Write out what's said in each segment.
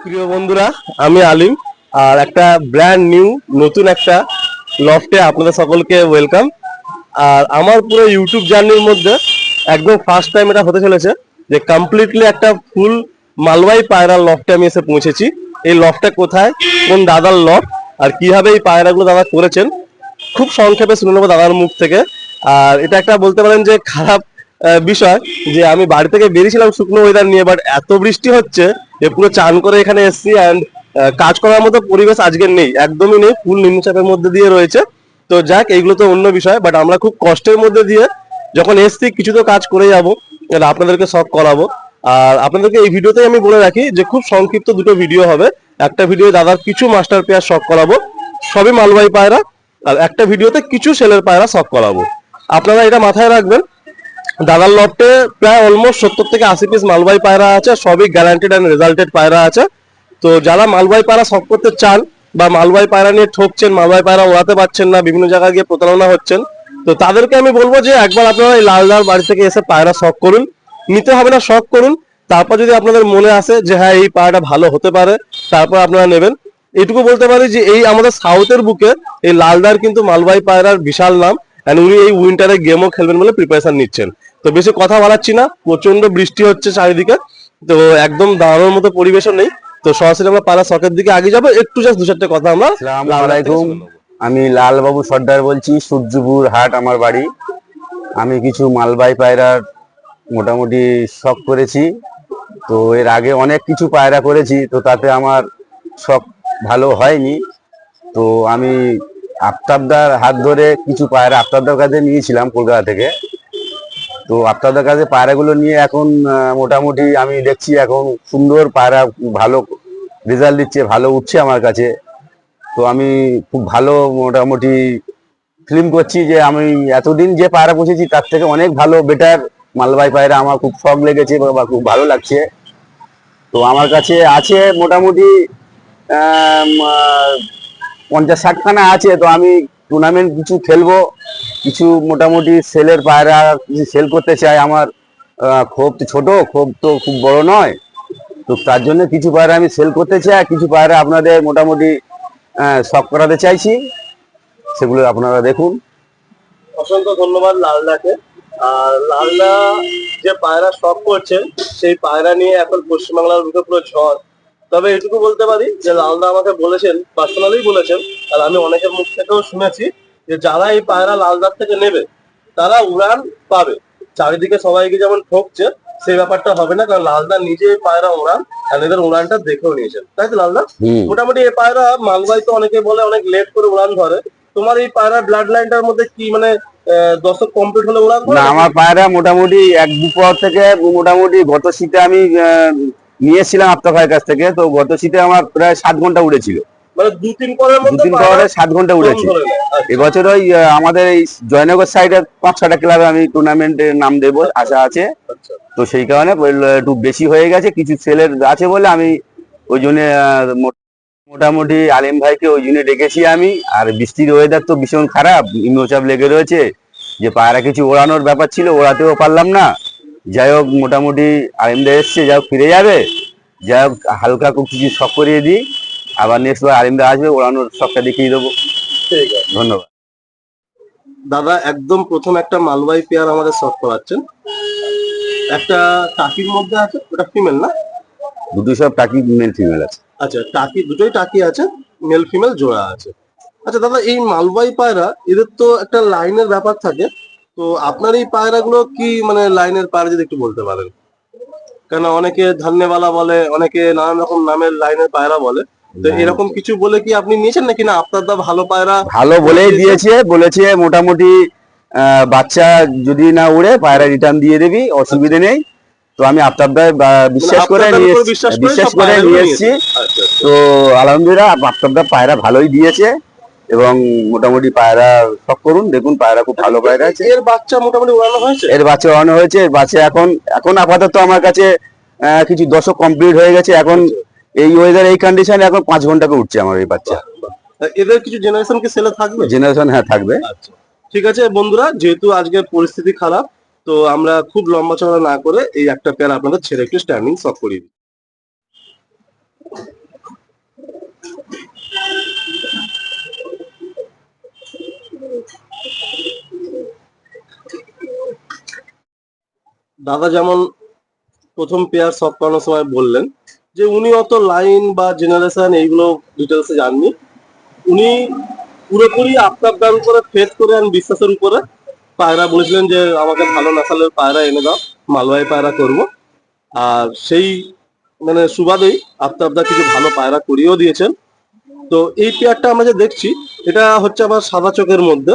প্রিয় বন্ধুরা, আমি আলিম, আর একটা ব্র্যান্ড নিউ নতুন একটা লফটে আপনাদের সকলকে ওয়েলকাম। আর আমার পুরো ইউটিউব জার্নির মধ্যে একদম ফার্স্ট টাইম এটা হতে চলেছে যে কমপ্লিটলি একটা ফুল মালবাই পায়রা লফটে আমি এসে পৌঁছেছি। এই লফটটা কোথায়, কোন দাদার লফট, আর কিভাবে এই পায়রাগুলো দাদা করেছেন খুব সংক্ষেপে শুনে নেবো দাদার মুখ থেকে। আর এটা একটা বলতে পারেন যে খারাপ বিষয় যে আমি বাড়ি থেকে বেরিয়েছিলাম শুকনো ওয়েদার নিয়ে, বাট এত বৃষ্টি হচ্ছে যে পুরো চান করে এখানে এসেছি। অ্যান্ড কাজ করার মতো পরিবেশ আজকের নেই, একদমই নেই, ফুল নিম্নচাপের মধ্যে দিয়ে রয়েছে। তো যাক, এইগুলো তো অন্য বিষয়, বাট আমরা খুব কষ্টের মধ্যে দিয়ে যখন এসছি কিছু তো কাজ করে যাবো, আপনাদেরকে সব করাবো। আর আপনাদেরকে এই ভিডিওতে আমি বলে রাখি যে খুব সংক্ষিপ্ত দুটো ভিডিও হবে। একটা ভিডিও দাদার কিছু মাস্টার পেয়ার শখ করাবো, সবই মালবাই পায়রা, আর একটা ভিডিওতে কিছু সেলের পায়রা শখ করাবো। আপনারা এটা মাথায় রাখবেন, দাদার লফটে প্রায় অলমোস্ট 70 থেকে 80 পিস মালবাই পায়রা আছে, সবই গ্যারান্টেড অ্যান্ড রেজাল্টেড পায়রা আছে। তো যারা মালবাই পায়রা শখ করতে চান বা মালবাই পায়রা নিয়ে ঠকছেন, মালবাই পায়রা ওড়াতে পারছেন না, বিভিন্ন জায়গায় গিয়ে প্রতারণা হচ্ছেন, তো তাদেরকে আমি বলবো যে একবার আপনারা এই লালদার বাড়ি থেকে এসে পায়রা শখ করুন। নিতে হবে না, শখ করুন, তারপর যদি আপনাদের মনে আসে যে হ্যাঁ এই পায়রাটা ভালো হতে পারে, তারপর আপনারা নেবেন। এইটুকু বলতে পারি যে এই আমাদের সাউথের বুকে এই লালদার কিন্তু মালবাই পায়রার বিশাল নাম, এন্ড উনি এই উইন্টারে গেমও খেলবেন বলে প্রিপারেশন নিচ্ছেন। তো বেশি কথা বাড়াচ্ছি না, প্রচন্ড বৃষ্টি হচ্ছে চারিদিকে, তো একদম দাঁড়ানোর মতো পরিবেশও নেই। তো সরাসরি আমরা পায়রা শখের দিকে আগে যাবো, একটু জাস্ট দু চারটে কথা আমরা। আসসালামু আলাইকুম, আমি লালবাবু সর্দার বলছি, সূর্যপুর হাট আমার বাড়ি। আমি কিছু মালবাই পায়রার মোটামুটি শখ করেছি। তো এর আগে অনেক কিছু পায়রা করেছি, তো তাতে আমার শখ ভালো হয়নি। তো আমি আফতাবদার হাত ধরে কিছু পায়রা আফতাবদার কাছে নিয়েছিলাম কলকাতা থেকে। তো আফতাবদার কাছে পায়রাগুলো নিয়ে এখন মোটামুটি আমি দেখছি এখন সুন্দর পায়রা, ভালো রেজাল্ট দিচ্ছে, ভালো উঠছে আমার কাছে। তো আমি খুব ভালো মোটামুটি ফিল্ম করছি যে আমি এতদিন যে পায়রা পুষেছি তার থেকে অনেক ভালো বেটার মালবাই পায়রা আমার খুব শখ লেগেছে বা খুব ভালো লাগছে। তো আমার কাছে আছে মোটামুটি 50-60 খানা আছে। তো আমি টুর্নামেন্ট কিছু খেলবো, কিছু মোটামুটি সেলের পায়রা কিছু সেল করতে চাই। আমার খোপ তো ছোট, খোপ তো খুব বড় নয়, তো তার জন্য কিছু পায়রা আমি সেল করতে চাই, কিছু পায়রা আপনাদের মোটামুটি শখ করাতে চাইছি, সেগুলো আপনারা দেখুন। অসংখ্য ধন্যবাদ লালদাকে। আর লালদা যে পায়রা শখ করছেন সেই পায়রা নিয়ে এখন পশ্চিমবাংলার বুকে পুরো ঝড়। তবে এটুকু বলতে পারি যে লালদা আমাকে বলেছেন, পার্সোনালি বলেছেন, আর আমি অনেকের মুখ থেকেও শুনেছি যে যারা এই পায়রা লালদার থেকে নেবে তারা উড়ান পাবে। চারিদিকে সবাইকে যেমন ঠকছে সেই ব্যাপারটা হবে না, কারণ লালদা নিজে এই পায়রা উড়ান আর এদের উড়ানটা দেখেও নিয়েছেন, তাই তো লালদা? মোটামুটি এই পায়রা মালবাই তো অনেকে বলে অনেক লেট করে উড়ান ধরে, তোমার এই পায়রা ব্লাড লাইনটার মধ্যে কি মানে দশক কমপ্লিট হলে উড়ান ধরে? না, আমার পায়রা মোটামুটি 1-2 থেকে মোটামুটি গত শীতে আমি নিয়েছিলাম আপনার ভাইয়ের কাছ থেকে। তো গত শীতে আমার প্রায় 7 ঘন্টা উড়েছিল, মানে 2-3 পরের মধ্যে 2-3 পরে 7 ঘন্টা উড়েছি। এবছর ওই আমাদের এই জয়নগর সাইডে 5-6টা ক্লাবে আমি টুর্নামেন্টে নাম দেবো আশা আছে। তো সেই কারণে একটু বেশি হয়ে গেছে, কিছু সেলের আছে বলে আমি ওই জন্য মোটামুটি আলিম ভাইকে ওই জন্য ডেকেছি আমি। আর বৃষ্টির ওয়েদার তো ভীষণ খারাপ, নিম্নচাপ লেগে রয়েছে, যে পায়রা কিছু ওড়ানোর ব্যাপার ছিল, ওড়াতেও পারলাম না। যাই হোক, মোটামুটি আলিমদা এসছে, যাই হোক ফিরে যাবে, যাই হোক হালকা কিছু শখ করিয়ে দিই, আবার নেক্সট বার আলিমদা আসবে, ওড়ানোর শখটা দেখিয়ে দেবো। ঠিক আছে, ধন্যবাদ দাদা। একদম প্রথম একটা মালবাই পেয়ার আমাদের শখ করাচ্ছেন, একটা টাকির মধ্যে আছে, ওটা ফিমেল না? দুটো সব টাকি মেল ফিমেল আছে। আচ্ছা, টাকি দুটোই টাকি আছে, মেল ফিমেল জোড়া আছে। আচ্ছা দাদা, এই মালবাই পায়রা এদের তো একটা লাইনের ব্যাপার থাকে, তো আপনার এই পায়রাগুলো কি মানে লাইনের পায়রা যদি একটু বলতে পারেন? কেন অনেকে ধান্যবালা বলে, অনেকে নানান রকম নামের লাইনের পায়রা বলে, তো এরকম কিছু বলে কি আপনি নিয়েছেন নাকি না আপনার দা ভালো পায়রা ভালো বলেই দিয়েছে, বলেছে মোটামুটি বাচ্চা যদি না উড়ে পায়রা রিটার্ন দিয়ে দিবি, অসুবিধা নেই। তো আমি আফতাবদার বিশ্বাস করে নিয়ে এসেছি। তো আলহামদুলিল্লাহ আফতাবদার পায়রা ভালোই দিয়েছে, এবং মোটামুটি পায়রা শখ করুন, দেখুন পায়রা খুব ভালো পায়রা আছে। এর বাচ্চা মোটামুটি উড়ানো হয়েছে? এর বাচ্চা উড়ানো হয়েছে, এর বাচ্চা এখন আপাতত আমার কাছে কিছু দশক কমপ্লিট হয়ে গেছে। এখন এই ওয়েদার এই কন্ডিশনে এখন 5 ঘন্টা করে উঠছে আমার এই বাচ্চা। এদের কিছু জেনারেশন কি সেলে থাকবে? জেনারেশন হ্যাঁ থাকবে। আচ্ছা, ঠিক আছে বন্ধুরা, যেহেতু আজকের পরিস্থিতি খারাপ, তো আমরা খুব লম্বা চড়া না করে এই একটা পেয়ার আপনাদের ছেড়ে একটু স্ট্যান্ডিং শক করিয়ে দিই। দাদা যেমন প্রথম পেয়ার শক করানোর সময় বললেন যে উনি অত লাইন বা জেনারেশন এইগুলো ডিটেলসে জাননি, উনি পুরোপুরি আফতাব দান করে ফেস করে আর বিশ্বাসের উপরে পায়রা বলেছিলেন যে আমাকে ভালো নাসালের পায়রা এনে দাও, মালবাহী পায়রা করব। আর সেই মানে সুবাদেই আফতাবদা কিছু ভালো পায়রা করিয়েও দিয়েছেন। তো এই পেয়ারটা আমরা যে দেখছি এটা হচ্ছে আবার সাদা চোখের মধ্যে,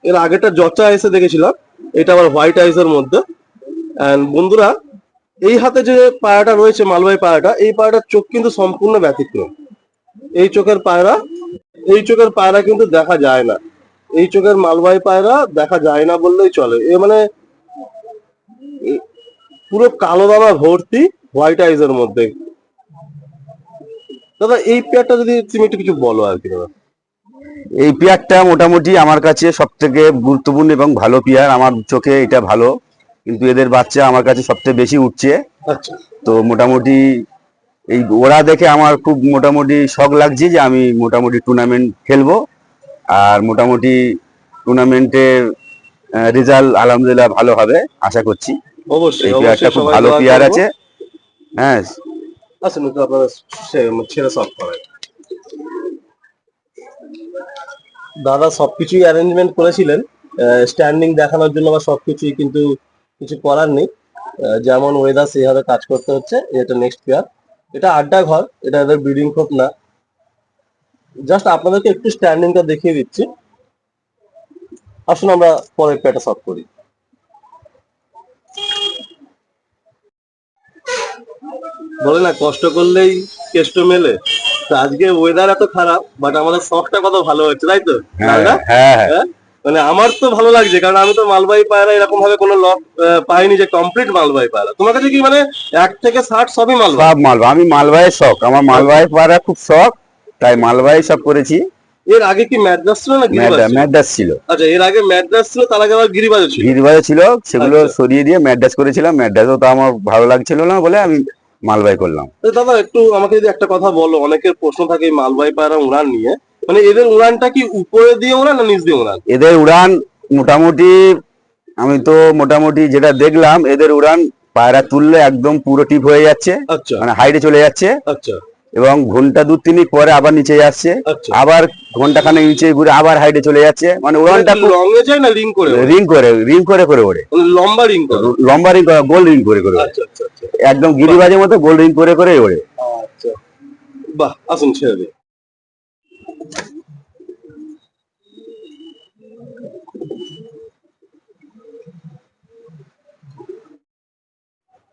এর আগেটা জচা এসে দেখেছিলাম, এটা আবার হোয়াইট আইসের মধ্যে। এন্ড বন্ধুরা, এই হাতে যে পায়রাটা রয়েছে মালবাহী পায়রাটা, এই পায়রাটার চোখ কিন্তু সম্পূর্ণ ব্যতিক্রম। এই চোখের পায়রা, এই চোখের পায়রা কিন্তু দেখা যায় না, এই চোখের মালবাহী পায়রা দেখা যায় না বললেই চলে। এ মানে পুরো কালো দানা ভর্তি হোয়াইট আইসের মধ্যে। দাদা এই পেয়ারটা যদি তুমি একটু কিছু বলো আর কি দাদা। এই পেয়ারটা মোটামুটি আমার কাছে সব থেকে গুরুত্বপূর্ণ এবং ভালো পেয়ার, আমার চোখে এটা ভালো, কিন্তু এদের বাচ্চা আমার কাছে সবচেয়ে বেশি উঠছে। আচ্ছা, তো মোটামুটি এই ওরা দেখে আমার খুব মোটামুটি শখ লাগছে যে আমি মোটামুটি টুর্নামেন্ট খেলবো, আর মোটামুটি টুর্নামেন্টের রেজাল্ট আলহামদুলিল্লাহ ভালো হবে আশা করছি। অবশ্যই এই পেয়ারটা অবশ্যই খুব সবাই ভালো দোয়া পেয়ার করবো। আছে। হ্যাঁ, আচ্ছা, তো আপনারা ছেড়ে সব করেন। দাদা সবকিছুই অ্যারেঞ্জমেন্ট করেছিলেন স্ট্যান্ডিং দেখানোর জন্য বা সবকিছুই, কিন্তু কিছু করার নেই, যেমন ওয়েদার সেইভাবে কাজ করতে হচ্ছে। এটা নেক্সট পেয়ার, এটা আড্ডা ঘর, এটা এদের ব্রিডিং খোপ না। জাস্ট আপনাদেরকে একটু স্ট্যান্ডিংটা দেখিয়ে দিচ্ছি। আসুন আমরা পরের পেয়ারটা সব করি। বলে না কষ্ট করলেই কেষ্ট মেলে, তো আজকে ওয়েদার এত খারাপ বাট আমাদের শখটা কত ভালো হচ্ছে, তাই তো? হ্যাঁ, না? হ্যাঁ, হ্যাঁ। হ্যাঁ? মানে আমার তো ভালো লাগছে, কারণ আমি তো মালবাহী পায়রা এরকম ভাবে কোনো লক পাইনি যে কমপ্লিট মালবাহী পায়রা। তোমার কাছে কি মানে 1 থেকে 60 সবই মালবাহী? সব মালবাহী, আমি মালবাহীর শখ, আমার মালবাহী পাড়া খুব শখ, তাই মালবাহী সব করেছি। এর আগে কি ম্যাড্রাস ছিল না গিরিবাজ ছিল? ম্যাড্রাস ছিল। আচ্ছা, এর আগে ম্যাড্রাস ছিল, তার আগে আবার গিরিবাজও ছিল। গিরিবাজও ছিল, সেগুলো আচ্ছা। সরিয়ে দিয়ে ম্যাড্রাস করেছিলাম। ম্যাড্রাসও তো আমার ভালো লাগছিল না বলে আমি মালবাহী করলাম। তো দাদা একটু আমাকে যদি একটা কথা বলো, অনেকের প্রশ্ন থাকে এই মালবাহী পায়রা উড়ান নিয়ে, মানে এদের উড়ানটা কি উপরে দিয়ে ওড়ান না নিচ দিয়ে ওড়ান? এদের উড়ান মোটামুটি, আমি তো মোটামুটি যেটা দেখলাম, এদের উড়ান পায়রা তুললে একদম পুরো টিপ হয়ে যাচ্ছে, আচ্ছা মানে হাইটে চলে যাচ্ছে, আচ্ছা এবং ঘন্টা 2-3 পরে আবার নিচে যাচ্ছে, আচ্ছা। আবার ঘন্টাখানেক নিচে ঘুরে আবার হাইটে চলে যাচ্ছে, মানে উড়ানটা খুব লং এ যায় না রিং করে ওড়ে? রিং করে করে ওড়ে, মানে লম্বা রিং করে? লম্বা রিং, গোল রিং করে করে ওড়ে। আচ্ছা আচ্ছা আচ্ছা একদম গিরিবাজের মতো গোল রিং করে করে ওড়ে। আচ্ছা, বাহ, আসুন ছেড়ে দিই।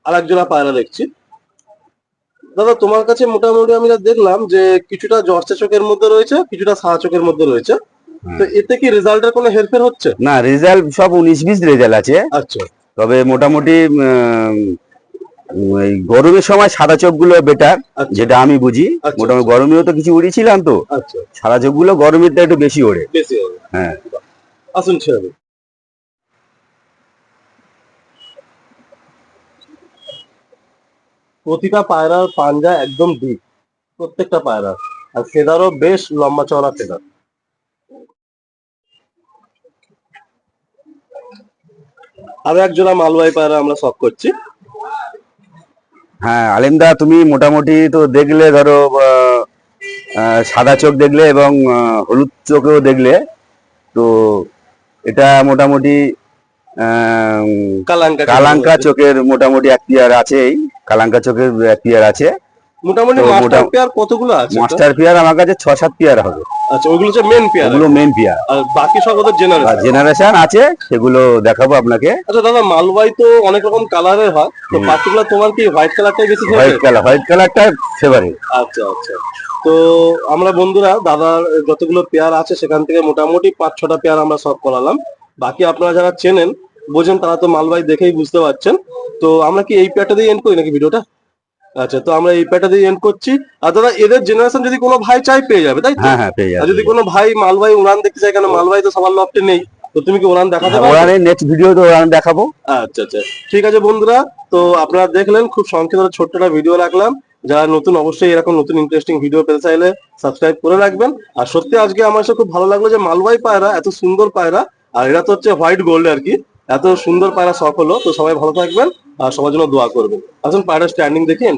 আর একজোড়া পায়রা দেখছি। দাদা তোমার কাছে মোটামুটি আমি যা দেখলাম যে কিছুটা জর্চা চোখের মধ্যে রয়েছে, কিছুটা সাদা চোখের মধ্যে রয়েছে, তো এতে কি রেজাল্টের কোনো হেরফের হচ্ছে? না, রেজাল্ট সব 19-20 রেজাল্ট আছে। আচ্ছা তবে মোটামুটি এই গরমের সময় সাদা চোখগুলো বেটার, আচ্ছা যেটা আমি বুঝি। আচ্ছা মোটামুটি গরমেও তো কিছু উড়িয়েছিলাম, তো আচ্ছা, সাদা চোখগুলো গরমের একটু বেশি ওড়ে। বেশি হবে। হ্যাঁ, আসুন ছেড়ে দিই। প্রতিটা পায়রার পাঞ্জা একদম ডিপ, প্রত্যেকটা পায়রা, আর ফেদারও বেশ লম্বা চওড়া ফেদার। আরো এক জোড়া মালবাহী পায়রা আমরা শখ করছি। হ্যাঁ আলিমদা, তুমি মোটামুটি তো দেখলে, ধরো সাদা চোখ দেখলে এবং হলুদ চোখেও দেখলে, তো এটা মোটামুটি কালাঙ্কা চোখের মোটামুটি এক পেয়ার আছে, এই কালাঙ্কা চোখের এক পেয়ার আছে। মোটামুটি তো মাস্টার পেয়ার কতগুলো আছে? মাস্টার পেয়ার আমার কাছে 6-7 পেয়ার হবে। আচ্ছা, ওগুলো হচ্ছে মেন পেয়ার? ওগুলো মেন পেয়ার, আর বাকি সব ওদের জেনারেশন? জেনারেশন আছে, সেগুলো দেখাবো আপনাকে। আচ্ছা দাদা, মালবাহী তো অনেক রকম কালারের হয়, তো পার্টিকুলার তোমার কি হোয়াইট কালারটাই বেশি ফেভারিট? হোয়াইট কালারটা ফেভারিট। আচ্ছা আচ্ছা। তো আমরা বন্ধুরা দাদার যতগুলো পেয়ার আছে সেখান থেকে মোটামুটি 5-6টা পেয়ার আমরা সব করালাম। বাকি আপনারা যারা চেনেন বোঝেন তারা তো মালবাহী দেখেই বুঝতে পারছেন। তো আমরা কি এই পেয়ারটা দিয়ে এন্ড করি নাকি ভিডিওটা? আচ্ছা, তো আমরা এই প্যাটা দিয়ে এন্ড করছি। আর দাদা এদের জেনারেশন যদি কোনো ভাই চাই পেয়ে যাবে, তাই তো? হ্যাঁ হ্যাঁ, পেয়ে আর যাবে। যদি কোনো ভাই মালবাহী উড়ান দেখতে চায়, কেন মালবাহী তো সবার লফটে নেই, তো তুমি কি উড়ান দেখাতে হ্যাঁ, পারবে? ওরানের নেক্সট ভিডিওতে ওরান দেখাবো। আচ্ছা আচ্ছা, ঠিক আছে বন্ধুরা। তো আপনারা দেখলেন, খুব সংক্ষিপ্ত ছোট্ট একটা ভিডিও রাখলাম। যারা নতুন, অবশ্যই এরকম নতুন ইন্টারেস্টিং ভিডিও পেতে চাইলে সাবস্ক্রাইব করে রাখবেন। আর সত্যি আজকে আমার সাথে খুব ভালো লাগলো যে মালবাহী পায়রা এত সুন্দর পায়রা, আর এরা তো হচ্ছে হোয়াইট গোল্ড আর কি, এত সুন্দর পায়রা শখ হলো। তো সবাই ভালো থাকবেন আর সবার জন্য দোয়া করবেন। আসুন পায়রা স্ট্যান্ডিং দেখেন।